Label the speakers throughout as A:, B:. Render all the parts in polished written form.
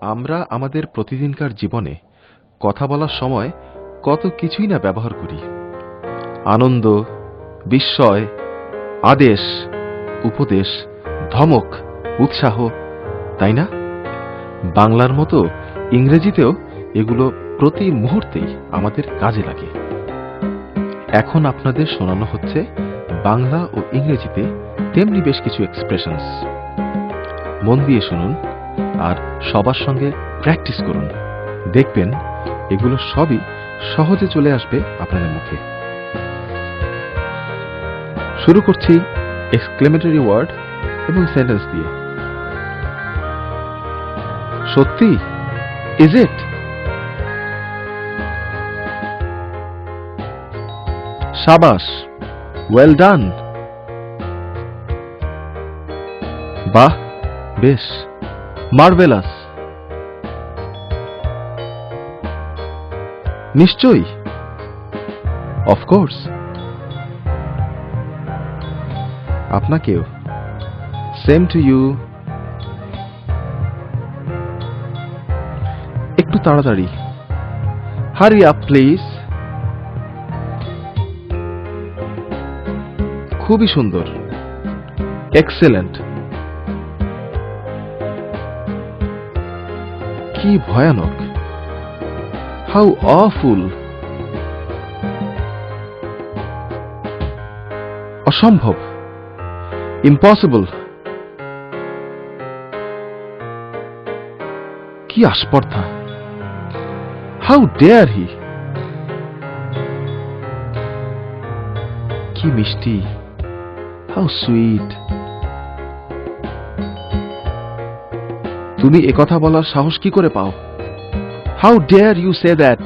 A: আমরা আমাদের প্রতিদিনকার জীবনে কথা বলার সময় কত কিছুই না ব্যবহার করি। আনন্দ, বিস্ময়, আদেশ, উপদেশ, ধমক, উৎসাহ, তাই না? বাংলার মতো ইংরেজিতেও এগুলো প্রতি মুহূর্তেই আমাদের কাজে লাগে। এখন আপনাদের শোনানো হচ্ছে বাংলা ও ইংরেজিতে তেমনি বেশ কিছু এক্সপ্রেশনস। মন দিয়ে শুনুন আর সবার সঙ্গে প্র্যাকটিস করুন। দেখবেন এগুলো সবই সহজে চলে আসবে আপনাদের মুখে। শুরু করছি এক্সক্লেমেটরি ওয়ার্ড এবং সেন্টেন্স দিয়ে। সত্যি? Is it? শাবাশ, ওয়েল ডান। বাহ, বেশ, মার্ভেলাস। নিশ্চয়ই, অফকোর্স। আপনাকেও, সেম টু ইউ। একটু তাড়াতাড়ি, হারি আপ প্লিজ। খুবই সুন্দর, এক্সেলেন্ট। কি ভয়ানক, হাউ অফুল। অসম্ভব, ইম্পসিবল। কি আস্পর্ধা, হাউ ডেয়ার হি। কি মিষ্টি, হাউ সুইট। তুমি একথা বলার সাহস কি করে পাও? How dare you say that.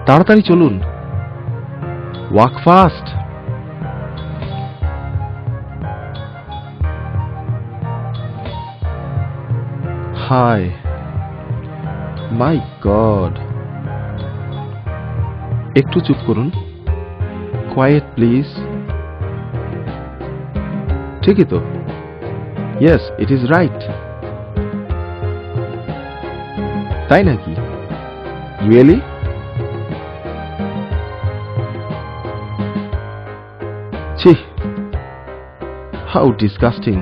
A: তাড়াতাড়ি চলুন, walk fast. Hi, my God. একটু চুপ করুন, কোয়াইট প্লিজ। ঠিকই তো, ইয়েস ইট ইজ রাইট। তাই নাকি? রিয়েলি? ছি, হাউ ডিসগাস্টিং।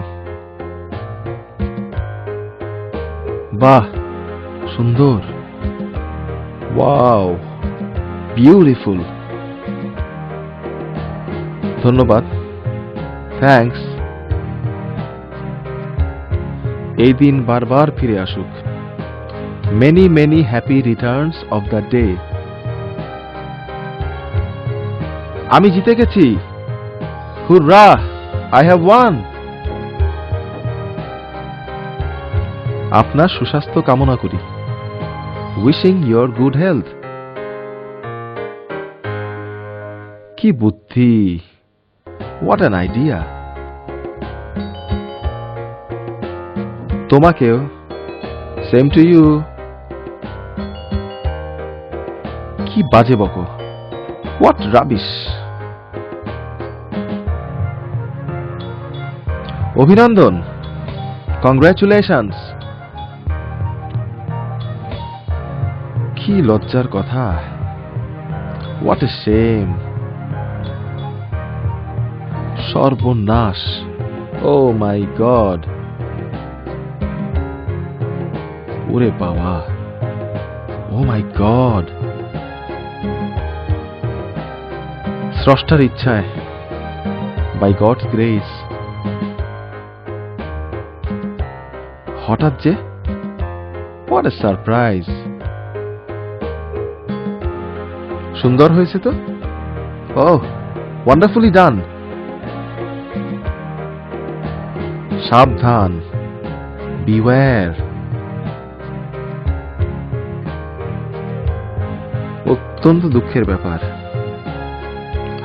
A: বাহ, সুন্দর, ওয়াও, বিউটিফুল। ধন্যবাদ, থ্যাঙ্কস। এই দিন বারবার ফিরে আসুক। Many many happy Returns of the day. আমি জিতে গেছি, হুররা, আই হ্যাভ ওয়ান। আপনার সুস্বাস্থ্য কামনা করি, উইশিং ইয়োর গুড হেলথ। কি বুদ্ধি, হোয়াট অ্যান আইডিয়া। তোমাকেও, সেম টু ইউ। কি বাজে বকো, হোয়াট রাবিশ। অভিনন্দন, কংগ্রাচুলেশনস। কি লজ্জার কথা, হোয়াট এ শেম। সর্বনাশ, ও মাই গড। ওরে বাবা, ও মাই গড। স্রষ্টার ইচ্ছায়, বাই গডস গ্রেস। হঠাৎ যে, হোয়াট এ সারপ্রাইজ। সুন্দর হয়েছে তো। ওহ, ওয়ান্ডারফুলি ডান। সাবধান, বিওয়্যার। অত্যন্ত দুঃখের ব্যাপার,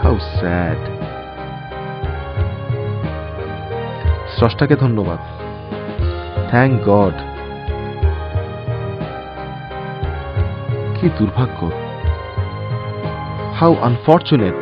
A: হাউ স্যাড। স্রষ্টাকে ধন্যবাদ, থ্যাংক গড। কি দুর্ভাগ্য, হাউ আনফর্চুনেট।